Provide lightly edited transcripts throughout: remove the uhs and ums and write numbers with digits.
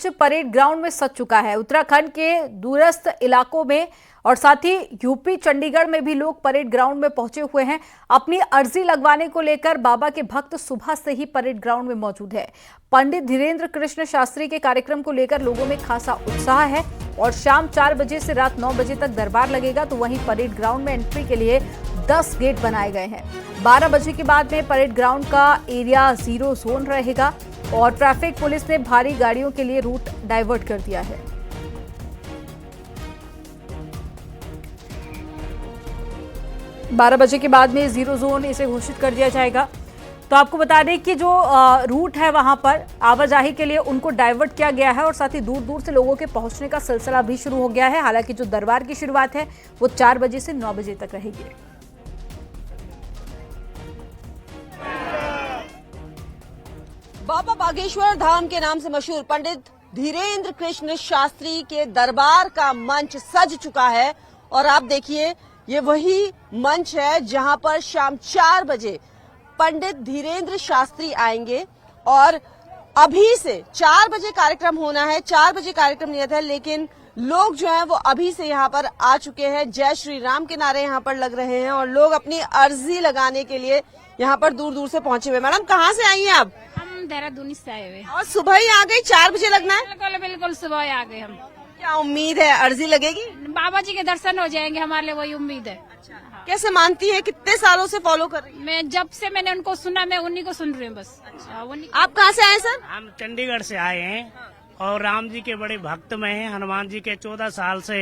मंच parade ground में सज चुका है। उत्तराखंड के दूरस्थ इलाकों में और साथ ही यूपी चंडीगढ़ में भी लोग परेड ग्राउंड में पहुंचे हुए हैं। अपनी अर्जी लगवाने को लेकर बाबा के भक्त सुबह से ही परेड ग्राउंड में मौजूद है। पंडित धीरेन्द्र कृष्ण शास्त्री के कार्यक्रम को लेकर लोगों में खासा उत्साह है और शाम 4 बजे से रात 9 बजे तक दरबार लगेगा। तो वहीं परेड ग्राउंड में एंट्री के लिए 10 गेट बनाए गए हैं। 12 बजे के बाद में परेड ग्राउंड का एरिया 0 जोन रहेगा और ट्रैफिक पुलिस ने भारी गाड़ियों के लिए रूट डाइवर्ट कर दिया है। बारह बजे के बाद में 0 जोन इसे घोषित कर दिया जाएगा। तो आपको बता दें कि जो रूट है वहां पर आवाजाही के लिए उनको डाइवर्ट किया गया है और साथ ही दूर दूर से लोगों के पहुंचने का सिलसिला भी शुरू हो गया है। हालांकि जो दरबार की शुरुआत है वो 4 बजे से 9 बजे तक रहेगी। बाबा बागेश्वर धाम के नाम से मशहूर पंडित धीरेन्द्र कृष्ण शास्त्री के दरबार का मंच सज चुका है और आप देखिए ये वही मंच है जहां पर शाम 4 बजे पंडित धीरेन्द्र शास्त्री आएंगे और अभी से 4 बजे कार्यक्रम होना है। 4 बजे कार्यक्रम नियत है, लेकिन लोग जो हैं वो अभी से यहाँ पर आ चुके हैं। जय श्री राम के नारे यहाँ पर लग रहे हैं और लोग अपनी अर्जी लगाने के लिए यहाँ पर दूर दूर से पहुंचे हुए। मैडम कहाँ से आई हैं आप? हम देहरादून से आए हुए। और सुबह ही आ गई? 4 बजे लगना है? बिल्कुल बिल्कुल सुबह ही आ गए हम। क्या उम्मीद है, अर्जी लगेगी? बाबा जी के दर्शन हो जाएंगे, हमारे लिए वही उम्मीद है। कैसे मानती है? कितने सालों से फॉलो कर रही है? मैं जब से मैंने उनको सुना मैं उन्हीं को सुन रही हूँ बस। आप कहाँ से आए सर? हम चंडीगढ़ से आए हैं और राम जी के बड़े भक्त में हैं। हनुमान जी के 14 साल से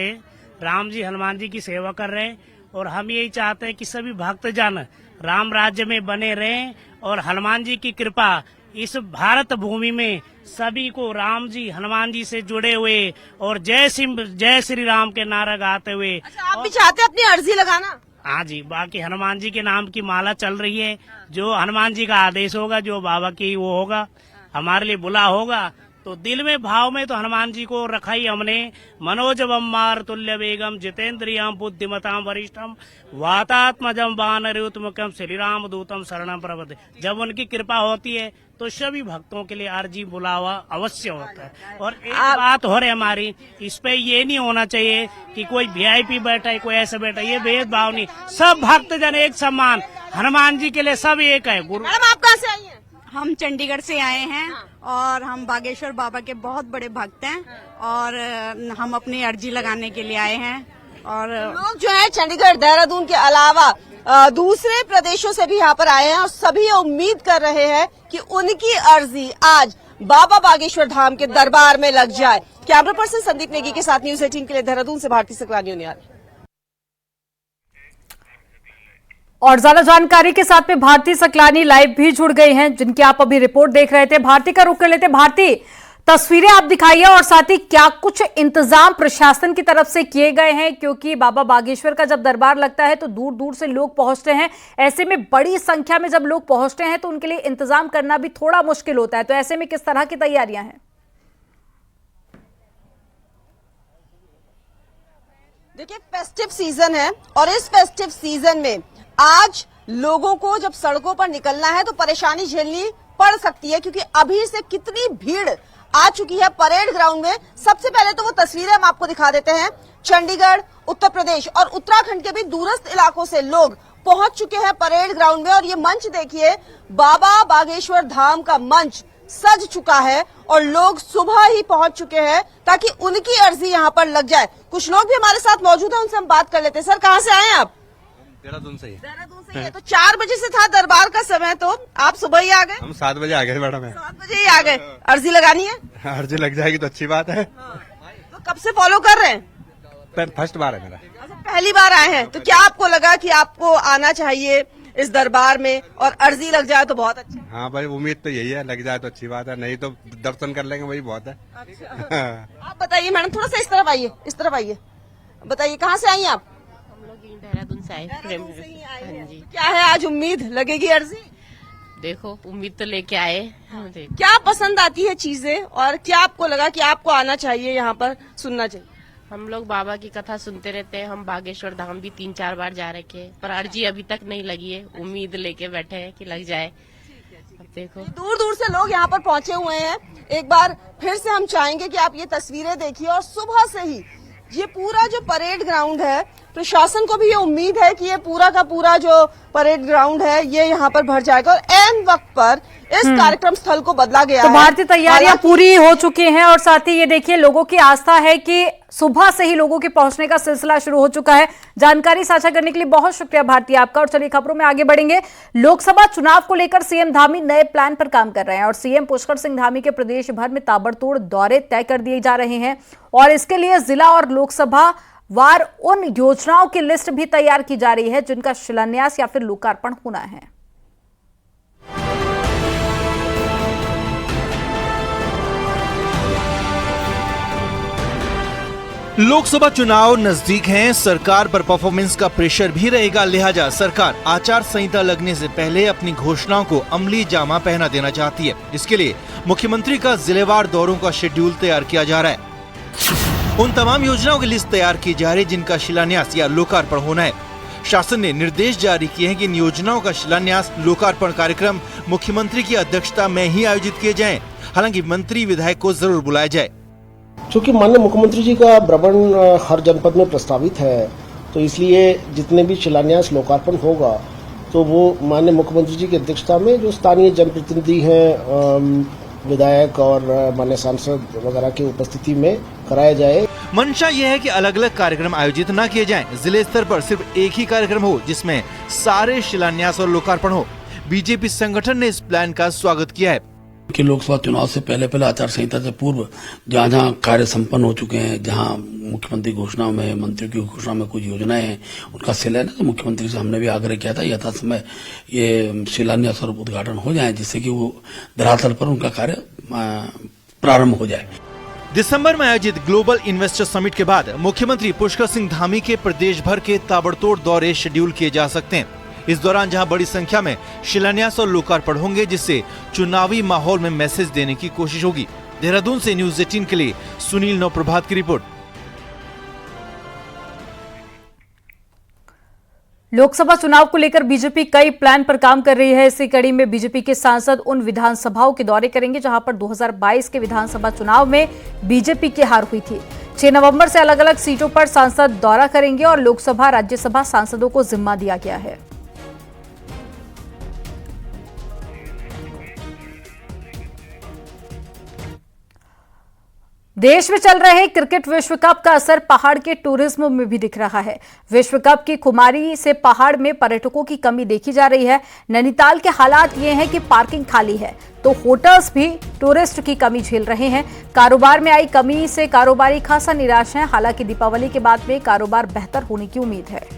राम जी हनुमान जी की सेवा कर रहे हैं और हम यही चाहते हैं कि सभी भक्तजन राम राज्य में बने रहें और हनुमान जी की कृपा इस भारत भूमि में सभी को राम जी हनुमान जी से जुड़े हुए और जय श्री राम के नारा गाते हुए। अच्छा, आप भी चाहते हैं अपनी अर्जी लगाना? हाँ जी, बाकी हनुमान जी के नाम की माला चल रही है। जो हनुमान जी का आदेश होगा, जो बाबा की वो होगा, हमारे लिए बुला होगा तो दिल में भाव में तो हनुमान जी को रखा ही हमने। मनोजवम मार तुल्य वेगम जितेन्द्रियम बुद्धिमताम वरिष्ठम वातात्मजम वानरयुतमुखम श्री राम दूतम शरणम प्रपद्ये। जब उनकी कृपा होती है तो सभी भक्तों के लिए अर्जी बुलावा अवश्य होता है। और एक बात हो रही हमारी, इस पे ये नहीं होना चाहिए कि कोई वीआईपी बैठा है, कोई ऐसा बैठा है, ये भेदभाव नहीं। सब भक्तजन एक समान, हनुमान जी के लिए सब एक है। गुरु मैडम आप कहाँ से आई हैं? हम चंडीगढ़ से आए हैं और हम बागेश्वर बाबा के बहुत बड़े भक्त हैं और हम अपनी अर्जी लगाने के लिए आए हैं। और लोग जो है चंडीगढ़ देहरादून के अलावा दूसरे प्रदेशों से भी यहाँ पर आए हैं और सभी उम्मीद कर रहे हैं कि उनकी अर्जी आज बाबा बागेश्वर धाम के दरबार में लग जाए। कैमरा पर्सन संदीप नेगी के साथ न्यूज 18 के लिए देहरादून से भारती सकलानी उनियाल। और ज्यादा जानकारी के साथ में भारती सकलानी लाइव भी जुड़ गई हैं, जिनकी आप अभी रिपोर्ट देख रहे थे। भारती का रुख कर लेते। भारती, तस्वीरें आप दिखाइए और साथ ही क्या कुछ इंतजाम प्रशासन की तरफ से किए गए हैं, क्योंकि बाबा बागेश्वर का जब दरबार लगता है तो दूर दूर से लोग पहुंचते हैं। ऐसे में बड़ी संख्या में जब लोग पहुंचते हैं तो उनके लिए इंतजाम करना भी थोड़ा मुश्किल होता है। तो ऐसे में किस तरह की तैयारियां हैं? देखिए, फेस्टिव सीजन है और इस फेस्टिव सीजन में आज लोगों को जब सड़कों पर निकलना है तो परेशानी झेलनी पड़ सकती है, क्योंकि अभी से कितनी भीड़ आ चुकी है परेड ग्राउंड में। सबसे पहले तो वो तस्वीरें हम आपको दिखा देते हैं। चंडीगढ़, उत्तर प्रदेश और उत्तराखंड के भी दूरस्थ इलाकों से लोग पहुंच चुके हैं परेड ग्राउंड में और ये मंच देखिए, बाबा बागेश्वर धाम का मंच सज चुका है और लोग सुबह ही पहुंच चुके हैं ताकि उनकी अर्जी यहाँ पर लग जाए। कुछ लोग भी हमारे साथ मौजूद हैं, उनसे हम बात कर लेते हैं। सर कहाँ से आए हैं आप? देहरादून से ही। देहरादून से ही है। तो 4 बजे से था दरबार का समय, तो आप सुबह ही आ गए? हम 7 बजे आ गए मैडम। 7 बजे ही आ गए। अर्जी लगानी है? अर्जी लग जाएगी तो अच्छी बात है। तो कब से फॉलो कर रहे हैं? फर्स्ट बार है मेरा। अच्छा, पहली बार आए हैं। तो क्या आपको लगा कि आपको आना चाहिए इस दरबार में और अर्जी लग जाए तो बहुत अच्छा? हाँ भाई, उम्मीद तो यही है, लग जाए तो अच्छी बात है, नहीं तो दर्शन कर लेंगे वही बहुत है। अच्छा। आप बताइए मैडम, थोड़ा सा इस तरफ आइए, इस तरफ आइए। बताइए कहाँ से आई हैं आप? हम लोग देहरादून से आए। हाँ जी। क्या है आज उम्मीद, लगेगी अर्जी? देखो, उम्मीद तो लेके आए। क्या पसंद आती है चीजें और क्या आपको लगा कि आपको आना चाहिए, यहाँ पर सुनना चाहिए? हम लोग बाबा की कथा सुनते रहते हैं। हम बागेश्वर धाम भी 3-4 बार जा रखे हैं, पर अर्जी अभी तक नहीं लगी है। उम्मीद लेके बैठे हैं कि लग जाए। देखो। दूर दूर से लोग यहाँ पर पहुंचे हुए हैं। एक बार फिर से हम चाहेंगे कि आप ये तस्वीरें देखिए और सुबह से ही ये पूरा जो परेड ग्राउंड है, प्रशासन को भी ये उम्मीद है कि ये पूरा का पूरा जो परेड ग्राउंड है ये यहाँ पर भर जाएगा और ऐन वक्त पर इस कार्यक्रम स्थल को बदला गया तो है। भारतीय तैयारियां पूरी हो चुकी हैं और साथ ही ये देखिए लोगों की आस्था है कि सुबह से ही लोगों के पहुंचने का सिलसिला शुरू हो चुका है। जानकारी साझा करने के लिए बहुत शुक्रिया भारतीय आपका। और चलिए खबरों में आगे बढ़ेंगे। लोकसभा चुनाव को लेकर सीएम धामी नए प्लान पर काम कर रहे हैं और सीएम पुष्कर सिंह धामी के प्रदेश भर में ताबड़तोड़ दौरे तय कर दिए जा रहे हैं और इसके लिए जिला और लोकसभा वार उन योजनाओं की लिस्ट भी तैयार की जा रही है जिनका शिलान्यास या फिर लोकार्पण होना है। लोकसभा चुनाव नजदीक हैं, सरकार पर परफॉर्मेंस का प्रेशर भी रहेगा, लिहाजा सरकार आचार संहिता लगने से पहले अपनी घोषणाओं को अमली जामा पहना देना चाहती है। इसके लिए मुख्यमंत्री का जिलेवार दौरों का शेड्यूल तैयार किया जा रहा है। उन तमाम योजनाओं की लिस्ट तैयार की जा रही है जिनका शिलान्यास या लोकार्पण होना है। शासन ने निर्देश जारी किए हैं कि इन योजनाओं का शिलान्यास लोकार्पण कार्यक्रम मुख्यमंत्री की अध्यक्षता में ही आयोजित किए जाएं। हालांकि मंत्री विधायक को जरूर बुलाया जाए। चूँकि माननीय मुख्यमंत्री जी का भ्रमण हर जनपद में प्रस्तावित है, तो इसलिए जितने भी शिलान्यास लोकार्पण होगा तो वो माननीय मुख्यमंत्री जी की अध्यक्षता में जो स्थानीय जनप्रतिनिधि हैं, विधायक और माननीय सांसद वगैरह की उपस्थिति में कराया जाए। मंशा यह है कि अलग अलग कार्यक्रम आयोजित न किए जाएं, जिले स्तर पर सिर्फ एक ही कार्यक्रम हो जिसमें सारे शिलान्यास और लोकार्पण हो। बीजेपी संगठन ने इस प्लान का स्वागत किया है कि लोकसभा चुनाव से पहले आचार संहिता से पूर्व जहाँ जहाँ कार्य संपन्न हो चुके हैं, जहाँ मुख्यमंत्री घोषणा में, मंत्रियों की घोषणा में कुछ योजनाएं हैं, उनका शिलान्यास तो मुख्यमंत्री से हमने भी आग्रह किया था यथा समय ये शिलान्यास और उद्घाटन हो जाए जिससे कि वो धरातल पर उनका कार्य प्रारंभ हो जाए। दिसंबर में आयोजित ग्लोबल इन्वेस्टर समिट के बाद मुख्यमंत्री पुष्कर सिंह धामी के प्रदेश भर के ताबड़तोड़ दौरे शेड्यूल किए जा सकते हैं। इस दौरान जहां बड़ी संख्या में शिलान्यास और लोकार्पण होंगे जिससे चुनावी माहौल में मैसेज देने की कोशिश होगी। देहरादून से न्यूज़ 18 के लिए सुनील नवप्रभात की रिपोर्ट। लोकसभा चुनाव को लेकर बीजेपी कई प्लान पर काम कर रही है। इसी कड़ी में बीजेपी के सांसद उन विधानसभाओं के दौरे करेंगे जहां पर 2022 के विधानसभा चुनाव में बीजेपी की हार हुई थी। 6 नवंबर से अलग अलग सीटों पर सांसद दौरा करेंगे और लोकसभा राज्यसभा सांसदों को जिम्मा दिया गया है। देश में चल रहे क्रिकेट विश्व कप का असर पहाड़ के टूरिज्म में भी दिख रहा है। विश्व कप की खुमारी से पहाड़ में पर्यटकों की कमी देखी जा रही है। नैनीताल के हालात ये हैं कि पार्किंग खाली है तो होटल्स भी टूरिस्ट की कमी झेल रहे हैं। कारोबार में आई कमी से कारोबारी खासा निराश हैं। हालांकि दीपावली के बाद में कारोबार बेहतर होने की उम्मीद है।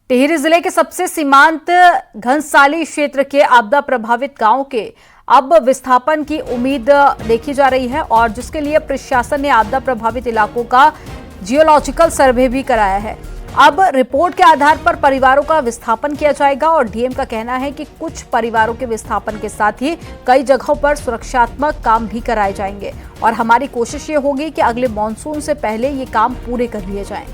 टिहरी जिले के सबसे सीमांत घनसाली क्षेत्र के आपदा प्रभावित गांव के अब विस्थापन की उम्मीद देखी जा रही है और जिसके लिए प्रशासन ने आपदा प्रभावित इलाकों का जियोलॉजिकल सर्वे भी कराया है। अब रिपोर्ट के आधार पर परिवारों का विस्थापन किया जाएगा और डीएम का कहना है कि कुछ परिवारों के विस्थापन के साथ ही कई जगहों पर सुरक्षात्मक काम भी कराए जाएंगे और हमारी कोशिश ये होगी कि अगले मॉनसून से पहले ये काम पूरे कर लिए जाएं।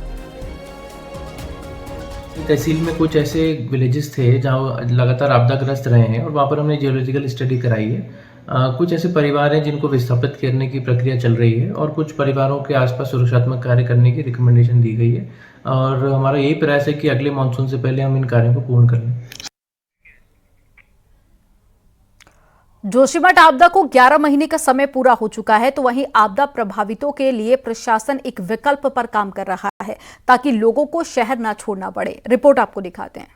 तहसील में कुछ ऐसे विलेजेस थे जहाँ लगातार आपदाग्रस्त रहे हैं और वहाँ पर हमने जियोलॉजिकल स्टडी कराई है। कुछ ऐसे परिवार हैं जिनको विस्थापित करने की प्रक्रिया चल रही है और कुछ परिवारों के आसपास सुरक्षात्मक कार्य करने की रिकमेंडेशन दी गई है और हमारा यही प्रयास है कि अगले मानसून से पहले हम इन कार्यों को पूर्ण कर लें। जोशीमठ आपदा को 11 महीने का समय पूरा हो चुका है तो वहीं आपदा प्रभावितों के लिए प्रशासन एक विकल्प पर काम कर रहा है ताकि लोगों को शहर ना छोड़ना पड़े। रिपोर्ट आपको दिखाते हैं।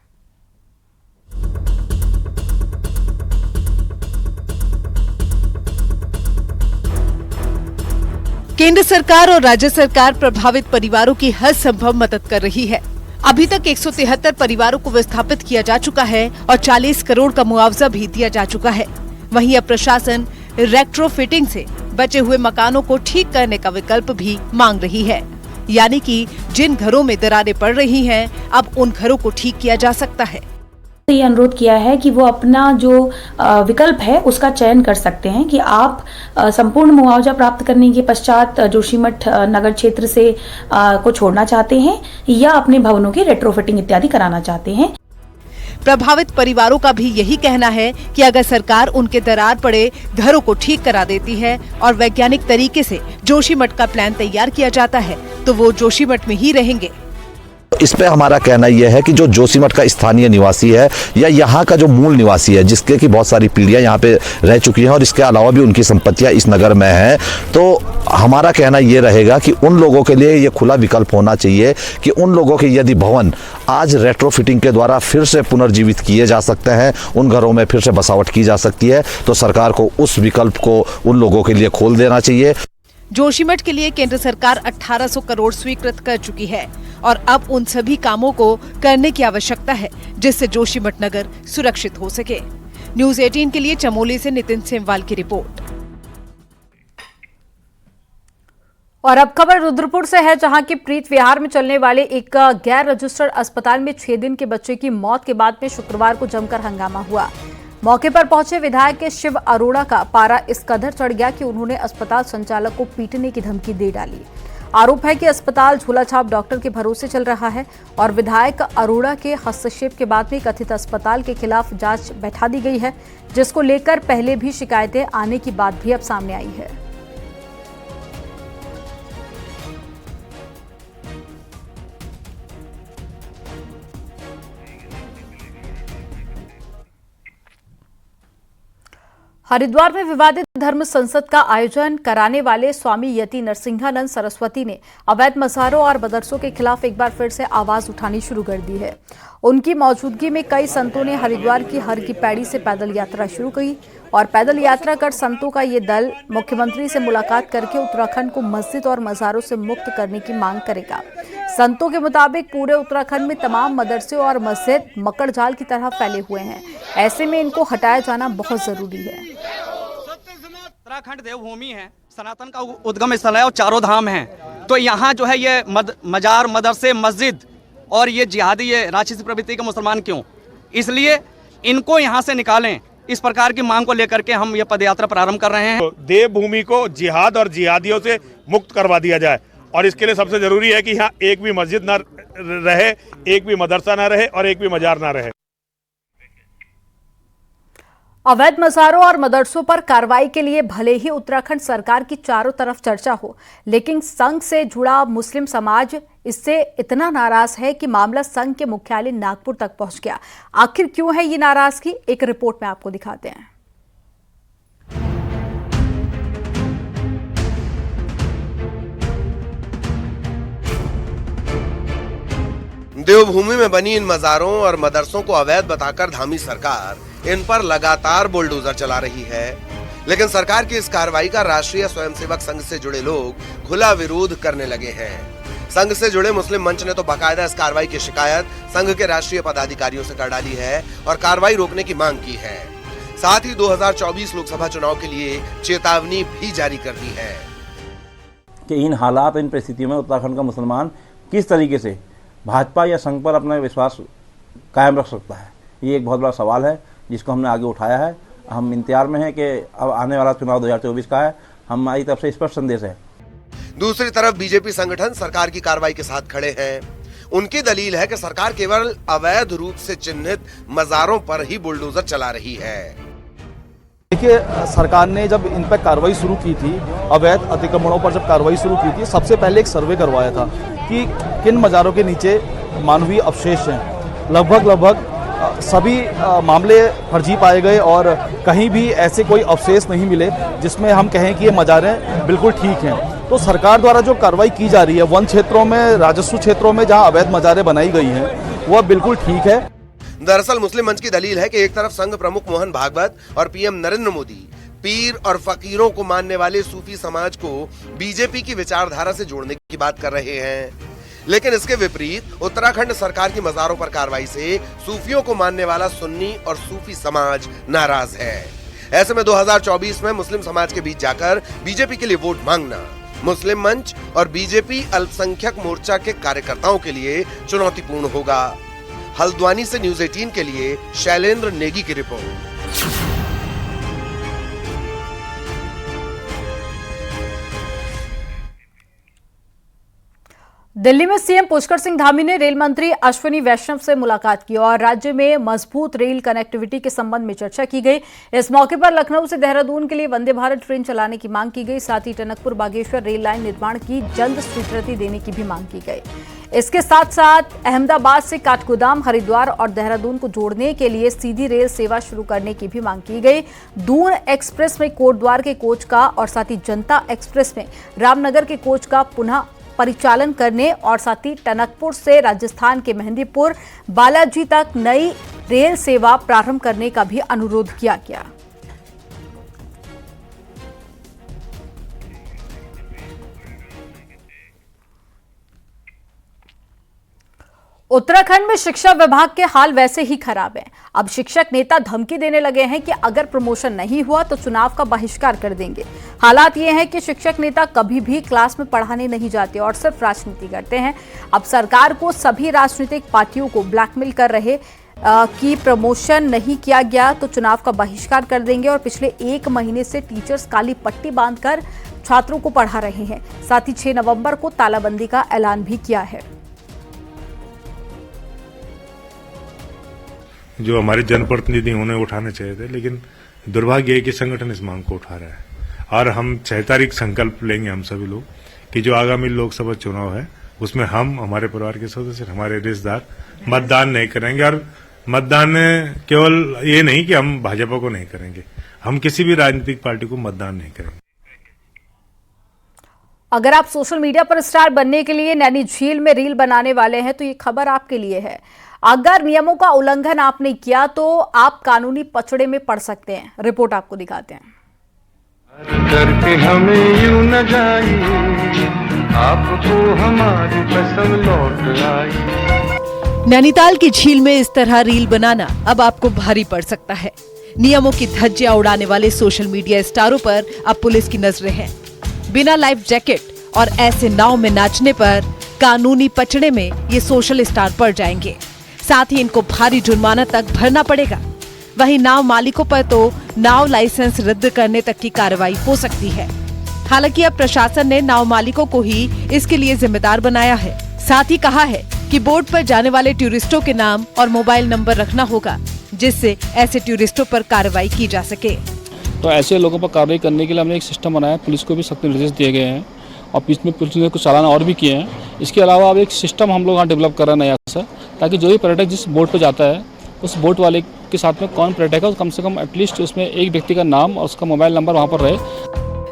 केंद्र सरकार और राज्य सरकार प्रभावित परिवारों की हर संभव मदद कर रही है। अभी तक 173 परिवारों को विस्थापित किया जा चुका है और 40 करोड़ का मुआवजा भी दिया जा चुका है। वहीं अब प्रशासन रेट्रोफिटिंग से बचे हुए मकानों को ठीक करने का विकल्प भी मांग रही है, यानी कि जिन घरों में दरारें पड़ रही हैं, अब उन घरों को ठीक किया जा सकता है। ये अनुरोध किया है कि वो अपना जो विकल्प है उसका चयन कर सकते हैं कि आप संपूर्ण मुआवजा प्राप्त करने के पश्चात जोशीमठ नगर क्षेत्र से को छोड़ना चाहते हैं या अपने भवनों की रेट्रोफिटिंग इत्यादि कराना चाहते हैं। प्रभावित परिवारों का भी यही कहना है कि अगर सरकार उनके दरार पड़े घरों को ठीक करा देती है और वैज्ञानिक तरीके से जोशीमठ का प्लान तैयार किया जाता है तो वो जोशीमठ में ही रहेंगे। इस पे हमारा कहना यह है कि जो जोशीमठ का स्थानीय निवासी है या यहाँ का जो मूल निवासी है, जिसके की बहुत सारी पीढ़ियां यहाँ पे रह चुकी हैं और इसके अलावा भी उनकी संपत्तियां इस नगर में हैं, तो हमारा कहना ये रहेगा कि उन लोगों के लिए ये खुला विकल्प होना चाहिए कि उन लोगों के यदि भवन आज रेट्रोफिटिंग के द्वारा फिर से पुनर्जीवित किए जा सकते हैं, उन घरों में फिर से बसावट की जा सकती है, तो सरकार को उस विकल्प को उन लोगों के लिए खोल देना चाहिए। जोशीमठ के लिए केंद्र सरकार 1800 करोड़ स्वीकृत कर चुकी है और अब उन सभी कामों को करने की आवश्यकता है जिससे जोशीमठ नगर सुरक्षित हो सके। न्यूज़ 18 के लिए चमोली से नितिन सेमवाल की रिपोर्ट। और अब खबर रुद्रपुर से है, जहां की प्रीत विहार में चलने वाले एक गैर रजिस्टर्ड अस्पताल में 6 दिन के बच्चे की मौत के बाद में शुक्रवार को जमकर हंगामा हुआ। मौके पर पहुंचे विधायक के शिव अरोड़ा का पारा इस कदर चढ़ गया कि उन्होंने अस्पताल संचालक को पीटने की धमकी दे डाली। आरोप है कि अस्पताल झोलाछाप डॉक्टर के भरोसे चल रहा है और विधायक अरोड़ा के हस्तक्षेप के बाद में कथित अस्पताल के खिलाफ जांच बैठा दी गई है, जिसको लेकर पहले भी शिकायतें आने की बात भी अब सामने आई है। हरिद्वार में विवादित धर्म संसद का आयोजन कराने वाले स्वामी यति नरसिंहानंद सरस्वती ने अवैध मज़ारों और मदरसों के खिलाफ एक बार फिर से आवाज उठानी शुरू कर दी है। उनकी मौजूदगी में कई संतों ने हरिद्वार की हर की पैड़ी से पैदल यात्रा शुरू की और पैदल यात्रा कर संतों का ये दल मुख्यमंत्री से मुलाकात करके उत्तराखंड को मस्जिद और मज़ारों से मुक्त करने की मांग करेगा। संतों के मुताबिक पूरे उत्तराखंड में तमाम मदरसे और मस्जिद मकड़ जाल की तरह फैले हुए हैं, ऐसे में इनको हटाया जाना बहुत जरूरी है। उत्तराखंड देवभूमि है, सनातन का उद्गम स्थल है और चारों धाम हैं, तो यहाँ जो है ये मजार, मदरसे, मस्जिद और ये जिहादी, ये राक्षसी प्रवृत्ति के मुसलमान क्यों? इसलिए इनको यहाँ से निकालें। इस प्रकार की मांग को लेकर के हम ये पदयात्रा प्रारंभ कर रहे हैं। देवभूमि को जिहाद और जिहादियों से मुक्त करवा दिया जाए और इसके लिए सबसे जरूरी है कि यहाँ एक भी मस्जिद न रहे, एक भी मदरसा न रहे और एक भी मजार न रहे। अवैध मज़ारों और मदरसों पर कार्रवाई के लिए भले ही उत्तराखंड सरकार की चारों तरफ चर्चा हो, लेकिन संघ से जुड़ा मुस्लिम समाज इससे इतना नाराज है कि मामला संघ के मुख्यालय नागपुर तक पहुंच गया। आखिर क्यों है ये नाराजगी, एक रिपोर्ट में आपको दिखाते हैं। देवभूमि में बनी इन मज़ारों और मदरसों को अवैध बताकर धामी सरकार इन पर लगातार बुलडोजर चला रही है, लेकिन सरकार की इस कार्रवाई का राष्ट्रीय स्वयंसेवक संघ से जुड़े लोग खुला विरोध करने लगे हैं। संघ से जुड़े मुस्लिम मंच ने तो बाकायदा इस कार्रवाई की शिकायत संघ के राष्ट्रीय पदाधिकारियों से कर डाली है और कार्रवाई रोकने की मांग की है। साथ ही 2024 लोकसभा चुनाव के लिए चेतावनी भी जारी कर दी है कि इन हालात, इन परिस्थितियों में उत्तराखंड का मुसलमान किस तरीके से भाजपा या संघ पर अपना विश्वास कायम रख सकता है। ये एक बहुत बड़ा सवाल है जिसको हमने आगे उठाया है। हम इंतजार में हैं कि अब आने वाला चुनाव 2024 का है, हमारी तरफ से स्पष्ट संदेश है। दूसरी तरफ बीजेपी संगठन सरकार की कार्रवाई के साथ खड़े हैं। उनकी दलील है कि सरकार केवल अवैध रूप से चिन्हित मज़ारों पर ही बुलडोजर चला रही है। देखिए, सरकार ने जब इन पर कार्रवाई शुरू की थी, अवैध अतिक्रमणों पर जब कार्रवाई शुरू की थी, सबसे पहले एक सर्वे करवाया था कि किन मज़ारों के नीचे मानवीय अवशेष हैं। लगभग सभी मामले फर्जी पाए गए और कहीं भी ऐसे कोई अवशेष नहीं मिले जिसमें हम कहें कि ये मज़ारें बिल्कुल ठीक हैं। तो सरकार द्वारा जो कार्रवाई की जा रही है वन क्षेत्रों में, राजस्व क्षेत्रों में जहां अवैध मज़ारें बनाई गई हैं, वह बिल्कुल ठीक है। दरअसल मुस्लिम मंच की दलील है कि एक तरफ संघ प्रमुख मोहन भागवत और पीएम नरेंद्र मोदी पीर और फकीरों को मानने वाले सूफी समाज को बीजेपी की विचारधारा से जोड़ने की बात कर रहे हैं, लेकिन इसके विपरीत उत्तराखंड सरकार की मज़ारों पर कार्रवाई से सूफियों को मानने वाला सुन्नी और सूफी समाज नाराज है। ऐसे में 2024 में मुस्लिम समाज के बीच जाकर बीजेपी के लिए वोट मांगना मुस्लिम मंच और बीजेपी अल्पसंख्यक मोर्चा के कार्यकर्ताओं के लिए चुनौतीपूर्ण होगा। हल्द्वानी से न्यूज 18 के लिए शैलेंद्र नेगी की रिपोर्ट। दिल्ली में सीएम पुष्कर सिंह धामी ने रेल मंत्री अश्विनी वैष्णव से मुलाकात की और राज्य में मजबूत रेल कनेक्टिविटी के संबंध में चर्चा की गई। इस मौके पर लखनऊ से देहरादून के लिए वंदे भारत ट्रेन चलाने की मांग की गई। साथ ही टनकपुर बागेश्वर रेल लाइन निर्माण की जल्द स्वीकृति देने की भी मांग की गई। इसके साथ साथ अहमदाबाद से काठगोदाम, हरिद्वार और देहरादून को जोड़ने के लिए सीधी रेल सेवा शुरू करने की भी मांग की गई। दून एक्सप्रेस में कोटद्वार के कोच का और साथ ही जनता एक्सप्रेस में रामनगर के कोच का पुनः परिचालन करने और साथ ही टनकपुर से राजस्थान के मेहंदीपुर, बालाजी तक नई रेल सेवा प्रारंभ करने का भी अनुरोध किया गया। उत्तराखंड में शिक्षा विभाग के हाल वैसे ही खराब है। अब शिक्षक नेता धमकी देने लगे हैं कि अगर प्रमोशन नहीं हुआ तो चुनाव का बहिष्कार कर देंगे। हालात ये हैं कि शिक्षक नेता कभी भी क्लास में पढ़ाने नहीं जाते और सिर्फ राजनीति करते हैं। अब सरकार को सभी राजनीतिक पार्टियों को ब्लैकमेल कर रहे कि प्रमोशन नहीं किया गया तो चुनाव का बहिष्कार कर देंगे और पिछले 1 महीने से टीचर्स काली पट्टी बांधकर छात्रों को पढ़ा रहे हैं। साथ ही 6 नवंबर को तालाबंदी का ऐलान भी किया है। जो हमारे जनप्रतिनिधि उन्हें उठाने चाहिए थे, लेकिन दुर्भाग्य है कि संगठन इस मांग को उठा रहा है। और हम 6 तारीख संकल्प लेंगे हम सभी लोग कि जो आगामी लोकसभा चुनाव है उसमें हम, हमारे परिवार के सदस्य, हमारे रिश्तेदार मतदान नहीं करेंगे। और मतदान केवल ये नहीं कि हम भाजपा को नहीं करेंगे, हम किसी भी राजनीतिक पार्टी को मतदान नहीं करेंगे। अगर आप सोशल मीडिया पर स्टार बनने के लिए नैनी झील में रील बनाने वाले हैं तो ये खबर आपके लिए है। अगर नियमों का उल्लंघन आपने किया तो आप कानूनी पचड़े में पड़ सकते हैं। रिपोर्ट आपको दिखाते हैं। करके हमें यूं न जाइए, आपको हमारी कसम लौट आई। नैनीताल की झील में इस तरह रील बनाना अब आपको भारी पड़ सकता है। नियमों की धज्जियां उड़ाने वाले सोशल मीडिया स्टारों पर अब पुलिस की नजरें हैं। बिना लाइफ जैकेट और ऐसे नाव में नाचने पर कानूनी पचड़े में ये सोशल स्टार पड़ जाएंगे। साथ ही इनको भारी जुर्माना तक भरना पड़ेगा। वहीं नाव मालिकों पर तो नाव लाइसेंस रद्द करने तक की कार्रवाई हो सकती है। हालांकि अब प्रशासन ने नाव मालिकों को ही इसके लिए जिम्मेदार बनाया है। साथ ही कहा है कि बोट पर जाने वाले टूरिस्टों के नाम और मोबाइल नंबर रखना होगा, जिससे ऐसे टूरिस्टों पर कार्रवाई की जा सके। तो ऐसे लोगों पर कार्रवाई करने के लिए हमने एक सिस्टम बनाया। पुलिस को भी सख्त निर्देश दिए गए हैं और इसमें पुलिस ने कुछ चालान और भी किए हैं। इसके अलावा अब एक सिस्टम हम लोग यहाँ डेवलप कर रहे हैं नया सा, ताकि जो भी पर्यटक जिस बोट पर जाता है उस बोट वाले के साथ में कौन पर्यटक है, कम से कम एटलीस्ट उसमें एक व्यक्ति का नाम और उसका मोबाइल नंबर वहाँ पर रहे।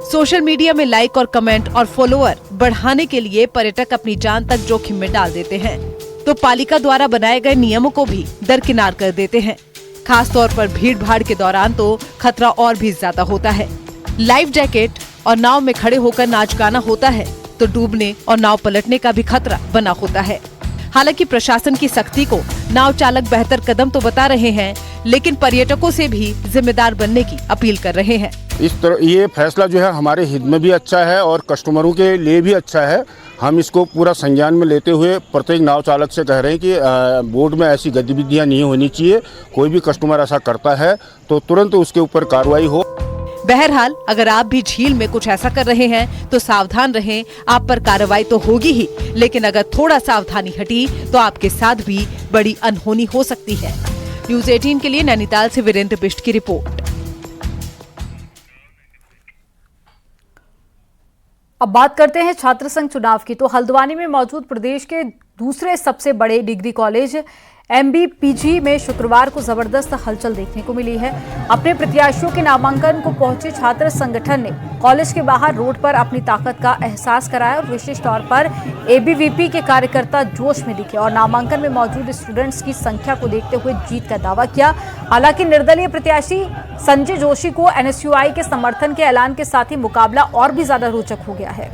सोशल मीडिया में लाइक और कमेंट और फॉलोअर बढ़ाने के लिए पर्यटक अपनी जान तक जोखिम में डाल देते हैं, तो पालिका द्वारा बनाए गए नियमों को भी दरकिनार कर देते हैं। खास तौर पर भीड़ भाड़ के दौरान तो खतरा और भी ज्यादा होता है। लाइफ जैकेट और नाव में खड़े होकर नाच गाना होता है तो डूबने और नाव पलटने का भी खतरा बना होता है। हालांकि प्रशासन की सख्ती को नाव चालक बेहतर कदम तो बता रहे हैं, लेकिन पर्यटकों से भी जिम्मेदार बनने की अपील कर रहे हैं। इस तरह ये फैसला जो है हमारे हित में भी अच्छा है और कस्टमरों के लिए भी अच्छा है। हम इसको पूरा संज्ञान में लेते हुए प्रत्येक नाव चालक से कह रहे हैं कि बोट में ऐसी गतिविधियां नहीं होनी चाहिए। कोई भी कस्टमर ऐसा करता है तो तुरंत उसके ऊपर कार्रवाई हो। बहरहाल अगर आप भी झील में कुछ ऐसा कर रहे हैं तो सावधान रहें। आप पर कार्रवाई तो होगी ही, लेकिन अगर थोड़ा सावधानी हटी तो आपके साथ भी बड़ी अनहोनी हो सकती है। न्यूज 18 के लिए नैनीताल से वीरेंद्र बिष्ट की रिपोर्ट। अब बात करते हैं छात्र संघ चुनाव की। तो हल्द्वानी में मौजूद प्रदेश के दूसरे सबसे बड़े डिग्री कॉलेज MBPG में शुक्रवार को जबरदस्त हलचल देखने को मिली है। अपने प्रत्याशियों के नामांकन को पहुंचे छात्र संगठन ने कॉलेज के बाहर रोड पर अपनी ताकत का एहसास कराया और विशेष तौर पर ABVP के कार्यकर्ता जोश में दिखे और नामांकन में मौजूद स्टूडेंट्स की संख्या को देखते हुए जीत का दावा किया। हालांकि निर्दलीय प्रत्याशी संजय जोशी को NSUI के समर्थन के ऐलान के साथ ही मुकाबला और भी ज्यादा रोचक हो गया है।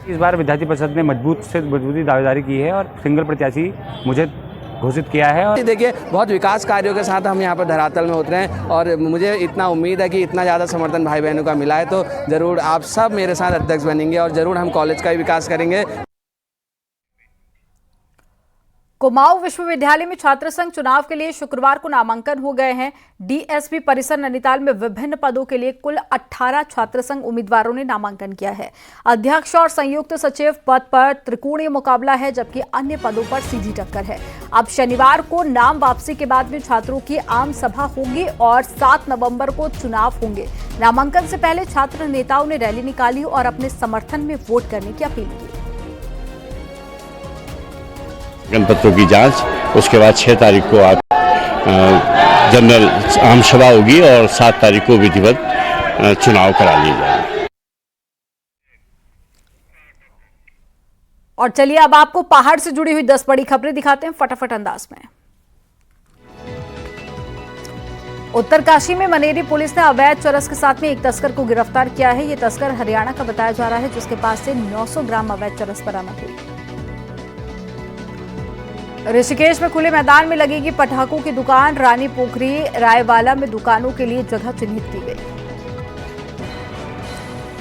इस बार विद्यार्थी परिषद ने मजबूती दावेदारी की है और सिंगल प्रत्याशी मुझे घोषित किया है। और देखिए, बहुत विकास कार्यों के साथ हम यहाँ पर धरातल में उतरे हैं और मुझे इतना उम्मीद है कि इतना ज़्यादा समर्थन भाई बहनों का मिला है तो ज़रूर आप सब मेरे साथ अध्यक्ष बनेंगे और ज़रूर हम कॉलेज का भी विकास करेंगे। कुमाऊं विश्वविद्यालय में छात्र संघ चुनाव के लिए शुक्रवार को नामांकन हो गए हैं। डीएसपी परिसर नैनीताल में विभिन्न पदों के लिए कुल 18 छात्र संघ उम्मीदवारों ने नामांकन किया है। अध्यक्ष और संयुक्त सचिव पद पर त्रिकोणीय मुकाबला है, जबकि अन्य पदों पर सीधी टक्कर है। अब शनिवार को नाम वापसी के बाद में छात्रों की आम सभा होगी और 7 नवंबर को चुनाव होंगे। नामांकन से पहले छात्र नेताओं ने रैली निकाली और अपने समर्थन में वोट करने की अपील की। पत्रों की जांच, उसके बाद 6 तारीख को आप जनरल आम सभा होगी और 7 तारीख को विधिवत चुनाव करा लिए जाएंगे। और चलिए अब आपको पहाड़ से जुड़ी हुई 10 बड़ी खबरें दिखाते हैं फटाफट अंदाज में। उत्तरकाशी में मनेरी पुलिस ने अवैध चरस के साथ में एक तस्कर को गिरफ्तार किया है। ये तस्कर हरियाणा का बताया जा रहा है, जिसके पास से 900 ग्राम अवैध चरस बरामद हुई। ऋषिकेश में खुले मैदान में लगेगी पटाखों की दुकान। रानी पोखरी रायवाला में दुकानों के लिए जगह चिन्हित की गई।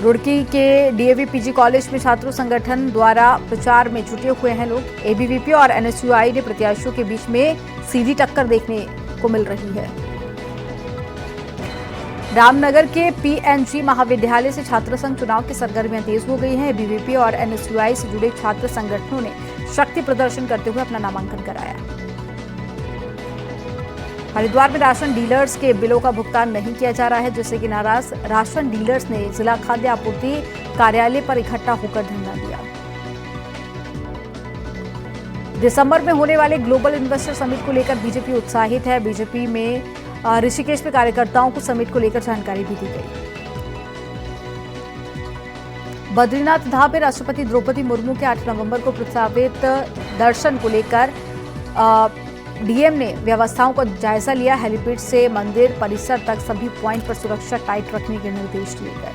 रुड़की के डीएवी पीजी कॉलेज में छात्रों संगठन द्वारा प्रचार में जुटे हुए हैं लोग। एबीवीपी और एनएसयूआई ने प्रत्याशियों के बीच में सीधी टक्कर देखने को मिल रही है। रामनगर के पीएनजी महाविद्यालय से छात्र संघ चुनाव की सरगर्मियां तेज हो गई हैं। एबीवीपी और एनएसयूआई से जुड़े छात्र संगठनों ने शक्ति प्रदर्शन करते हुए अपना नामांकन कराया। हरिद्वार में राशन डीलर्स के बिलों का भुगतान नहीं किया जा रहा है, जिससे कि नाराज राशन डीलर्स ने जिला खाद्य आपूर्ति कार्यालय पर इकट्ठा होकर धरना दिया। दिसंबर में होने वाले ग्लोबल इन्वेस्टर समिट को लेकर बीजेपी उत्साहित है। बीजेपी में ऋषिकेश में कार्यकर्ताओं को समिट को लेकर जानकारी भी दी गई। बद्रीनाथ धाम में राष्ट्रपति द्रौपदी मुर्मू के 8 नवंबर को प्रस्तावित दर्शन को लेकर डीएम ने व्यवस्थाओं का जायजा लिया। हेलीपैड से मंदिर परिसर तक सभी पॉइंट पर सुरक्षा टाइट रखने के निर्देश दिए गए।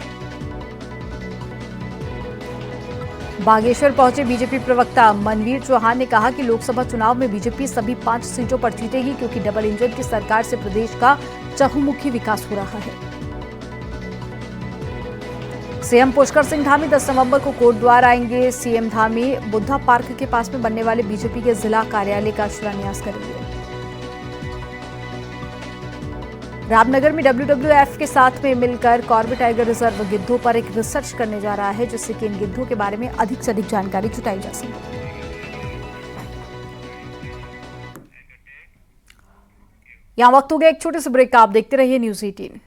बागेश्वर पहुंचे बीजेपी प्रवक्ता मनवीर चौहान ने कहा कि लोकसभा चुनाव में बीजेपी सभी 5 सीटों पर जीतेगी, क्योंकि डबल इंजन की सरकार से प्रदेश का चहुमुखी विकास हो रहा है। सीएम पुष्कर सिंह धामी 10 नवंबर को कोटद्वार आएंगे। सीएम धामी बुद्धा पार्क के पास में बनने वाले बीजेपी के जिला कार्यालय का शिलान्यास करेंगे। रामनगर में WWF के साथ में मिलकर कॉर्बेट टाइगर रिजर्व गिद्धों पर एक रिसर्च करने जा रहा है, जिससे कि इन गिद्धों के बारे में अधिक से अधिक जानकारी जुटाई जा सके। यहाँ वक्त हो गया एक छोटे से ब्रेक का। आप देखते रहिए न्यूज़ 18।